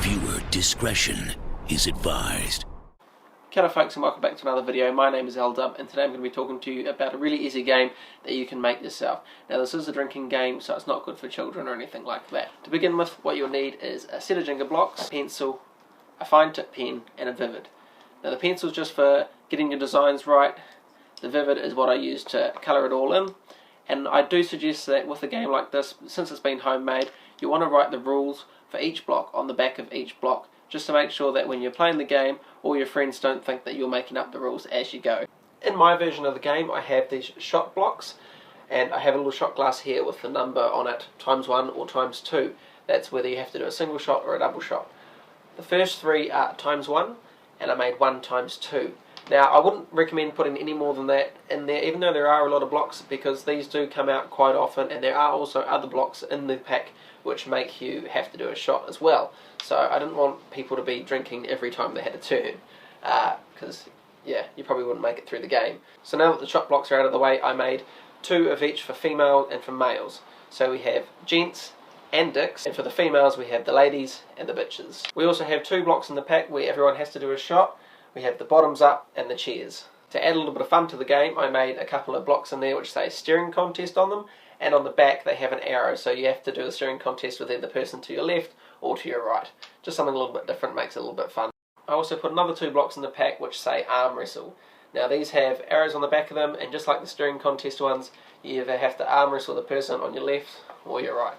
Viewer discretion is advised. Kia ora folks, and welcome back to another video. My name is Eldub, and today I'm going to be talking to you about a really easy game that you can make yourself. Now this is a drinking game, so it's not good for children or anything like that. To begin with, what you'll need is a set of Jenga blocks, a pencil, a fine tip pen, and a Vivid. Now the pencil's just for getting your designs right. The Vivid is what I use to colour it all in. And I do suggest that with a game like this, since it's been homemade, you want to write the rules for each block on the back of each block, just to make sure that when you're playing the game, all your friends don't think that you're making up the rules as you go. In my version of the game, I have these shot blocks, and I have a little shot glass here with the number on it, ×1 or ×2. That's whether you have to do a single shot or a double shot. The first three are ×1, and I made 1 ×2. Now, I wouldn't recommend putting any more than that in there, even though there are a lot of blocks, because these do come out quite often, and there are also other blocks in the pack which make you have to do a shot as well. So I didn't want people to be drinking every time they had a turn, because, yeah, you probably wouldn't make it through the game. So now that the shot blocks are out of the way, I made 2 of each for female and for males. So we have gents and dicks, and for the females we have the ladies and the bitches. We also have 2 blocks in the pack where everyone has to do a shot. We have the bottoms up and the cheers. To add a little bit of fun to the game, I made a couple of blocks in there which say steering contest on them, and on the back they have an arrow, so you have to do a steering contest with either the person to your left or to your right. Just something a little bit different, makes it a little bit fun. I also put another 2 blocks in the pack which say arm wrestle. Now these have arrows on the back of them, and just like the steering contest ones, you either have to arm wrestle the person on your left or your right.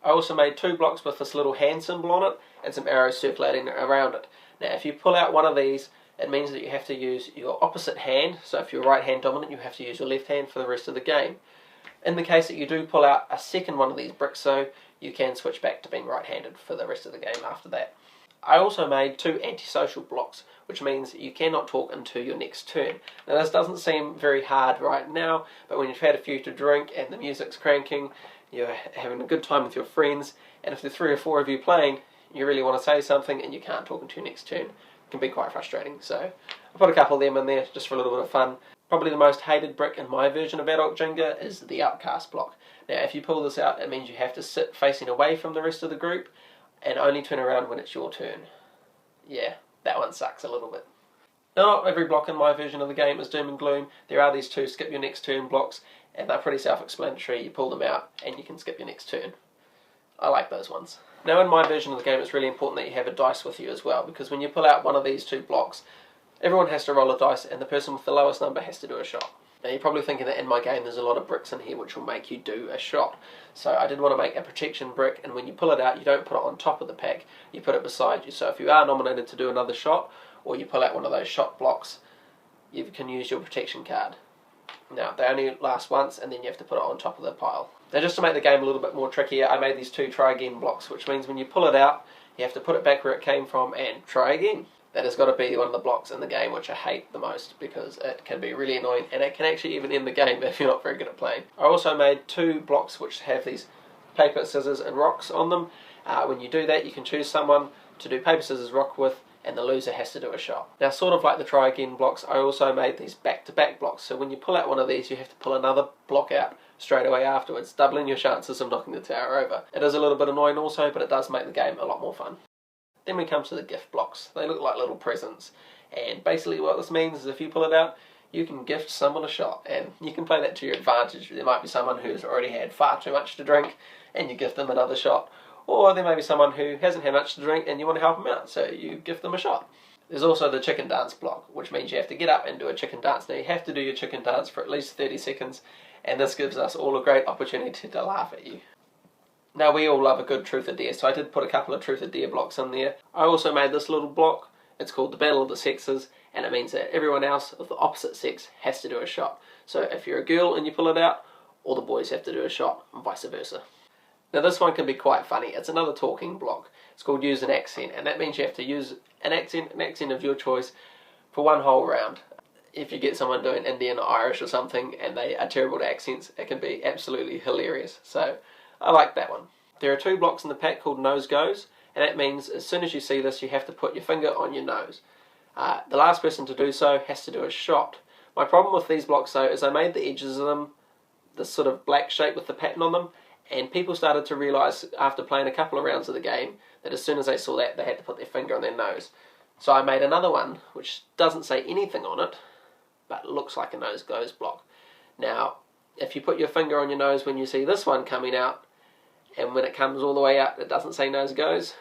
I also made 2 blocks with this little hand symbol on it and some arrows circulating around it. Now if you pull out one of these, it means that you have to use your opposite hand, so if you're right hand dominant you have to use your left hand for the rest of the game. In the case that you do pull out a second one of these bricks, so you can switch back to being right-handed for the rest of the game after that. I also made 2 antisocial blocks, which means you cannot talk until your next turn. Now this doesn't seem very hard right now, but when you've had a few to drink and the music's cranking, you're having a good time with your friends, and if there's 3 or 4 of you playing, you really want to say something and you can't talk until your next turn. It can be quite frustrating, so I put a couple of them in there just for a little bit of fun. Probably the most hated brick in my version of Adult Jenga is the Outcast block. Now if you pull this out, it means you have to sit facing away from the rest of the group and only turn around when it's your turn. Yeah, that one sucks a little bit. Now not every block in my version of the game is doom and gloom. There are these 2 skip your next turn blocks, and they're pretty self-explanatory. You pull them out and you can skip your next turn. I like those ones. Now in my version of the game, it's really important that you have a dice with you as well, because when you pull out one of these 2 blocks, everyone has to roll a dice, and the person with the lowest number has to do a shot. Now you're probably thinking that in my game there's a lot of bricks in here which will make you do a shot. So I did want to make a protection brick, and when you pull it out you don't put it on top of the pack, you put it beside you. So if you are nominated to do another shot, or you pull out one of those shot blocks, you can use your protection card. Now they only last once, and then you have to put it on top of the pile. Now just to make the game a little bit more trickier, I made these 2 try again blocks, which means when you pull it out you have to put it back where it came from and try again. That has got to be one of the blocks in the game which I hate the most, because it can be really annoying, and it can actually even end the game if you're not very good at playing. I also made 2 blocks which have these paper, scissors and rocks on them. When you do that you can choose someone to do paper, scissors, rock with, and the loser has to do a shot. Now sort of like the try again blocks, I also made these back-to-back blocks, so when you pull out one of these you have to pull another block out straight away afterwards, doubling your chances of knocking the tower over. It is a little bit annoying also, but it does make the game a lot more fun. Then we come to the gift blocks. They look like little presents, and basically what this means is if you pull it out, you can gift someone a shot, and you can play that to your advantage. There might be someone who's already had far too much to drink and you gift them another shot, or there may be someone who hasn't had much to drink and you want to help them out, so you gift them a shot. There's also the chicken dance block, which means you have to get up and do a chicken dance. Now you have to do your chicken dance for at least 30 seconds, and this gives us all a great opportunity to laugh at you. Now we all love a good truth or dare, so I did put a couple of truth or dare blocks in there. I also made this little block. It's called the Battle of the Sexes, and it means that everyone else of the opposite sex has to do a shot. So if you're a girl and you pull it out, all the boys have to do a shot, and vice versa. Now this one can be quite funny. It's another talking block. It's called use an accent, and that means you have to use an accent of your choice for one whole round. If you get someone doing Indian or Irish or something and they are terrible at accents, it can be absolutely hilarious. So I like that one. There are 2 blocks in the pack called nose goes, and that means as soon as you see this you have to put your finger on your nose. The last person to do so has to do a shot. My problem with these blocks though is I made the edges of them this sort of black shape with the pattern on them, And people started to realise after playing a couple of rounds of the game that as soon as they saw that, they had to put their finger on their nose. So I made another one which doesn't say anything on it, but looks like a nose goes block. Now, if you put your finger on your nose when you see this one coming out, and when it comes all the way out it doesn't say nose goes,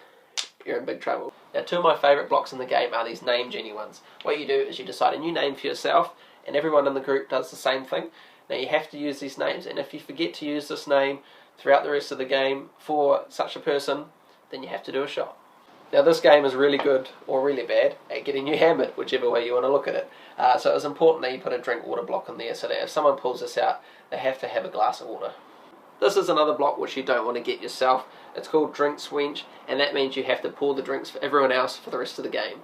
you're in big trouble. Now, two of my favourite blocks in the game are these name Jenny ones. What you do is you decide a new name for yourself, and everyone in the group does the same thing. Now you have to use these names, and if you forget to use this name throughout the rest of the game for such a person, then you have to do a shot. Now this game is really good, or really bad, at getting you hammered, whichever way you want to look at it. So it's important that you put a drink water block in there so that if someone pulls this out, they have to have a glass of water. This is another block which you don't want to get yourself. It's called Drinks Wench, and that means you have to pour the drinks for everyone else for the rest of the game.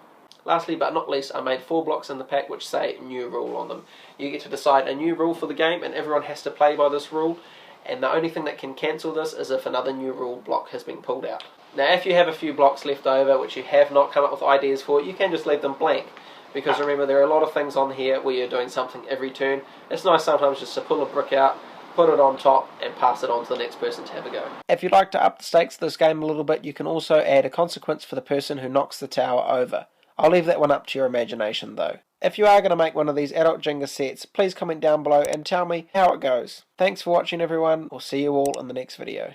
Lastly but not least, I made 4 blocks in the pack which say new rule on them. You get to decide a new rule for the game, and everyone has to play by this rule, and the only thing that can cancel this is if another new rule block has been pulled out. Now if you have a few blocks left over which you have not come up with ideas for, you can just leave them blank, because remember there are a lot of things on here where you're doing something every turn. It's nice sometimes just to pull a brick out, put it on top, and pass it on to the next person to have a go. If you'd like to up the stakes of this game a little bit, you can also add a consequence for the person who knocks the tower over. I'll leave that one up to your imagination though. If you are going to make one of these Adult Jenga sets, please comment down below and tell me how it goes. Thanks for watching everyone. We'll see you all in the next video.